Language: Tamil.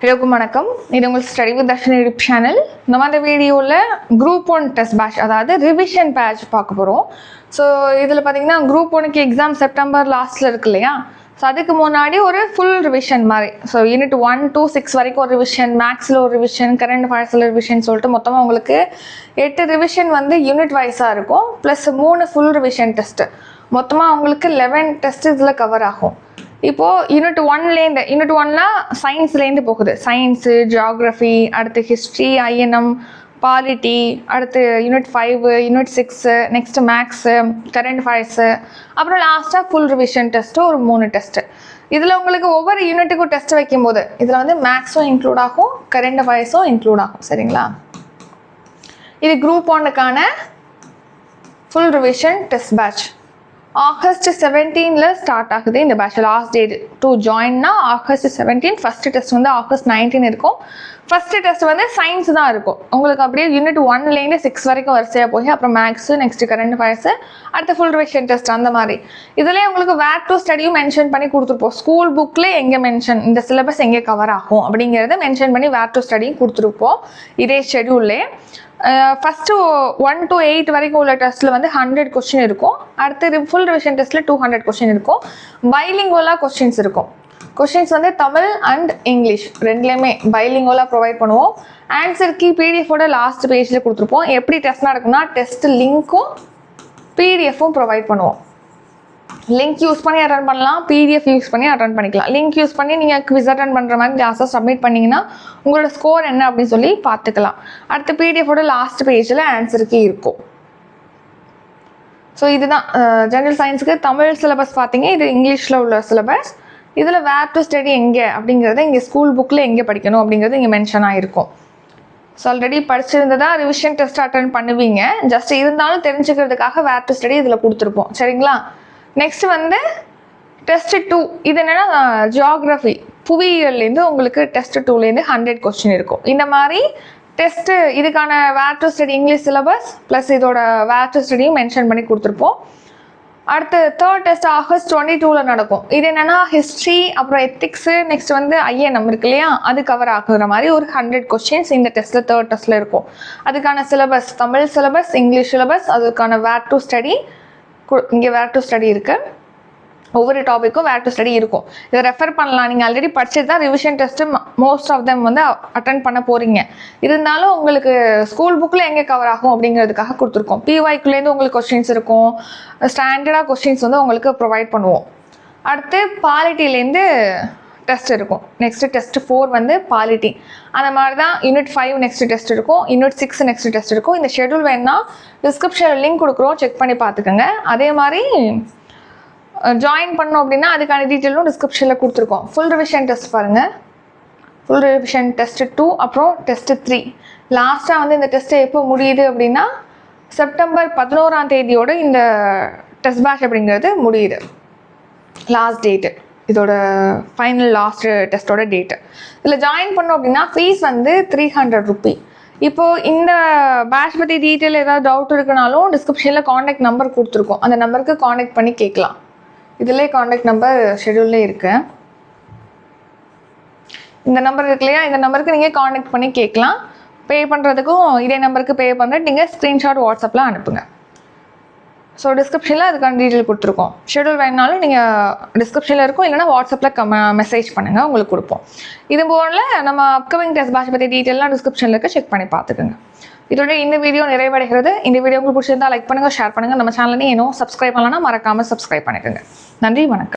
எல்லாருக்கும் வணக்கம். இது உங்களுக்கு study with Darshini YouTube channel. நம்ம இந்த வீடியோவில் குரூப் 1 டெஸ்ட் பேட்ச், அதாவது ரிவிஷன் பேட்ச் பார்க்க போகிறோம். ஸோ இதில் பார்த்தீங்கன்னா குரூப் 1க்கு எக்ஸாம் செப்டம்பர் லாஸ்ட்டில் இருக்கு இல்லையா? ஸோ அதுக்கு முன்னாடி ஒரு ஃபுல் ரிவிஷன் மாதிரி, ஸோ யூனிட் 1 to 6 வரைக்கும் ஒரு ரிவிஷன், மேக்ஸில் ஒரு ரிவிஷன், கரண்ட் அஃபேர்ஸில் ரிவிஷன் சொல்லிட்டு மொத்தமாக உங்களுக்கு 8 ரிவிஷன் வந்து யூனிட் வைஸாக இருக்கும். ப்ளஸ் 3 ஃபுல் ரிவிஷன் டெஸ்ட்டு, மொத்தமாக உங்களுக்கு 11 டெஸ்ட் இதில் கவர் ஆகும். இப்போது யூனிட் 1லேருந்து, யூனிட் 1னா சயின்ஸ்லேருந்து போகுது. சயின்ஸு, ஜியாகிரஃபி, அடுத்து ஹிஸ்ட்ரி, ஐஎன்எம், பாலிட்டி, அடுத்து unit 5, unit 6, next maths, current affairs, அப்புறம் லாஸ்ட்டாக ஃபுல் ரிவிஷன் டெஸ்ட்டு ஒரு 3 டெஸ்ட்டு. இதில் உங்களுக்கு ஒவ்வொரு யூனிட்டுக்கும் டெஸ்ட் வைக்கும்போது இதில் வந்து மேக்ஸும் இன்க்ளூட் ஆகும், கரண்ட் அஃபேர்ஸும் இன்க்ளூட் ஆகும். சரிங்களா? இது குரூப் 1க்கான full revision test batch. August 17 start ஆகுது இந்த பேட்ச். லாஸ்ட் டேட் டு ஜாயின்னா ஆகஸ்ட் 17. ஃபஸ்ட்டு டெஸ்ட் வந்து ஆகஸ்ட் 19 இருக்கும். ஃபஸ்ட்டு டெஸ்ட் வந்து சயின்ஸ் தான் இருக்கும் உங்களுக்கு. அப்படியே யூனிட் 1லேருந்து 6 வரைக்கும் வரிசையாக போய் அப்புறம் மேக்ஸு, நெக்ஸ்ட்டு கரண்ட் அஃபேர்ஸு, அடுத்த ஃபுல் ரிவிஷன் டெஸ்ட் அந்த மாதிரி. இதுலேயே உங்களுக்கு வேர் டு ஸ்டடியும் மென்ஷன் பண்ணி கொடுத்துருப்போம். ஸ்கூல் புக்கில் எங்கே மென்ஷன், இந்த சிலபஸ் எங்கே கவர் ஆகும் அப்படிங்கிறத மென்ஷன் பண்ணி வேர் டு ஸ்டடியும் கொடுத்துருப்போம் இதே ஷெடியூல்லே. ஃபஸ்ட்டு 1 to 8 வரைக்கும் உள்ள டெஸ்ட்டில் வந்து 100 கொஸ்டின் இருக்கும். அடுத்து ஃபுல் ரிவிஷன் டெஸ்ட்டில் 200 கொஸ்டின் இருக்கும். பைலிங்குவலாக கொஸ்டின்ஸ் இருக்கும். கொஸ்டின்ஸ் வந்து தமிழ் அண்ட் இங்கிலீஷ் ரெண்டுலேயுமே பைலிங்குவலாக ப்ரொவைட் பண்ணுவோம். ஆன்சர் கீ பிடிஎஃபோட லாஸ்ட் பேஜில் கொடுத்துருப்போம். எப்படி டெஸ்ட் நடக்கும்னா டெஸ்ட் லிங்க்கும் பிடிஎஃப்பும் ப்ரொவைட் பண்ணுவோம். லிங்க் யூஸ் பண்ணி அட்டன் பண்ணலாம், பிடிஎஃப் யூஸ் பண்ணி அட்டன் பண்ணிக்கலாம். லிங்க் யூஸ் பண்ணி நீங்கள் குவிஸ் அட்டன் பண்ணுற மாதிரி கிளாஸை சப்மிட் பண்ணிங்கன்னா உங்களோட ஸ்கோர் என்ன அப்படின்னு சொல்லி பார்த்துக்கலாம். அடுத்த பிடிஎஃபோட லாஸ்ட் பேஜில் ஆன்சருக்கு இருக்கும். ஸோ இதுதான் ஜென்ரல் சயின்ஸுக்கு தமிழ் சிலபஸ் பார்த்தீங்க. இது இங்கிலீஷில் உள்ள சிலபஸ். இதில் வேர் டு ஸ்டடி எங்கே அப்படிங்கிறத இங்கே ஸ்கூல் புக்கில் எங்கே படிக்கணும் அப்படிங்கிறது இங்கே மென்ஷன் ஆகிருக்கும். ஸோ ஆல்ரெடி படிச்சிருந்ததா ரிவிஷன் டெஸ்ட் அட்டன் பண்ணுவீங்க. ஜஸ்ட் இருந்தாலும் தெரிஞ்சுக்கிறதுக்காக வேர் டு ஸ்டடி இதில் கொடுத்துருப்போம். சரிங்களா? நெக்ஸ்ட் வந்து டெஸ்ட் 2. இது என்னென்னா ஜியாகிரஃபி, புவியியல்லேருந்து உங்களுக்கு டெஸ்ட் 2லேருந்து 100 கொஸ்டின் இருக்கும். இந்த மாதிரி டெஸ்ட்டு இதுக்கான where to study English syllabus plus இதோட வேர் டு ஸ்டடியும் மென்ஷன் பண்ணி கொடுத்துருப்போம். அடுத்து தேர்ட் டெஸ்ட் ஆகஸ்ட் 22 நடக்கும். இது என்னென்னா ஹிஸ்ட்ரி, அப்புறம் எத்திக்ஸு, நெக்ஸ்ட் வந்து ஐஎன்எம் இருக்கு இல்லையா, அது கவர் ஆகுற மாதிரி ஒரு 100 கொஸ்டின்ஸ் இந்த டெஸ்ட்டில் தேர்ட் டெஸ்ட்டில் இருக்கும். அதுக்கான syllabus Tamil syllabus, English syllabus, அதுக்கான வேர் டு ஸ்டடி இங்கே வேர் டு ஸ்டடி இருக்குது. ஒவ்வொரு டாப்பிக்கும் வேர் டு ஸ்டடி இருக்கும். இதை ரெஃபர் பண்ணலாம். நீங்கள் ஆல்ரெடி படிச்சுட்டு தான் revision test most of them வந்து அட்டன் பண்ண போகிறீங்க. இருந்தாலும் உங்களுக்கு ஸ்கூல் புக்கில் எங்கே கவர் ஆகும் அப்படிங்கிறதுக்காக கொடுத்துருக்கோம். பிஒய்க்குள்ளேருந்து உங்களுக்கு கொஸ்டின்ஸ் இருக்கும். ஸ்டாண்டர்டாக கொஸ்டின்ஸ் வந்து உங்களுக்கு ப்ரொவைட் பண்ணுவோம். அடுத்து பாலிட்டிலேருந்து டெஸ்ட் இருக்கும். நெக்ஸ்ட்டு டெஸ்ட் 4 வந்து பாலிட்டி. அந்த மாதிரி தான் யூனிட் 5 நெக்ஸ்ட் டெஸ்ட் இருக்கும். யூனிட் 6 நெக்ஸ்ட் டெஸ்ட் இருக்கும். இந்த ஷெடியூல் வேணுன்னா டிஸ்கிரிப்ஷனில் லிங்க் கொடுக்குறோம், செக் பண்ணி பார்த்துக்கோங்க. அதே மாதிரி ஜாயின் பண்ணோம் அப்படின்னா அதுக்கான டீட்டெயிலும் டிஸ்கிரிப்ஷனில் கொடுத்துருக்கோம். ஃபுல் ரிவிஷன் டெஸ்ட் பாருங்கள். ஃபுல் ரிவிஷன் டெஸ்ட் 2 அப்புறம் டெஸ்ட் 3. லாஸ்ட்டாக வந்து இந்த டெஸ்ட்டு எப்போ முடியுது அப்படின்னா செப்டம்பர் 11 இந்த டெஸ்ட் பேட்ச் அப்படிங்கிறது முடியுது. லாஸ்ட் டேட்டு இதோட ஃபைனல் லாஸ்ட் டெஸ்ட்டோட டேட்டு. இதில் ஜாயின் பண்ணோம் அப்படின்னா ஃபீஸ் வந்து 300 ரூபி. இப்போது இந்த பேட்ச் பற்றி டீட்டெயில் ஏதாவது டவுட் இருக்குனாலும் டிஸ்கிரிப்ஷனில் காண்டாக்ட் நம்பர் கொடுத்துருக்கோம். அந்த நம்பருக்கு காண்டாக்ட் பண்ணி கேட்கலாம். இதிலே காண்டாக்ட் நம்பர் ஷெடியூல்லே இருக்கு. இந்த நம்பர் இருக்கு இல்லையா, இந்த நம்பருக்கு நீங்கள் காண்டாக்ட் பண்ணி கேட்கலாம். பே பண்ணுறதுக்கும் இதே நம்பருக்கு பே பண்ணுறது நீங்கள் ஸ்க்ரீன்ஷாட் வாட்ஸ்அப்பில் அனுப்புங்க. ஸோ டிஸ்கிரிப்ஷனில் அதுக்கான டீட்டெயில் கொடுத்துருக்கோம். ஷெடியூல் வேணுனாலும் நீங்கள் டிஸ்கிரிப்ஷனில் இருக்கும், இல்லைனா வாட்ஸ்அப்பில் மெசேஜ் பண்ணுங்கள், உங்களுக்கு கொடுப்போம். இது போல் நம்ம அப்கமிங் டெஸ்ட் பேட்ச் பற்றி டீட்டெயிலாம் டிஸ்கிரிப்ஷனில் இருக்க, செக் பண்ணி பார்த்துக்கோங்க. இதோட இந்த வீடியோ நிறைவடைகிறது. இந்த வீடியோ உங்களுக்கு பிடிச்சிருந்தா லைக் பண்ணுங்கள், ஷேர் பண்ணுங்கள். நம்ம சேனலையும் இன்னும் சப்ஸ்கிரைப் பண்ணலன்னா மறக்காமல் சப்ஸ்கிரைப் பண்ணிக்கோங்க. நன்றி, வணக்கம்.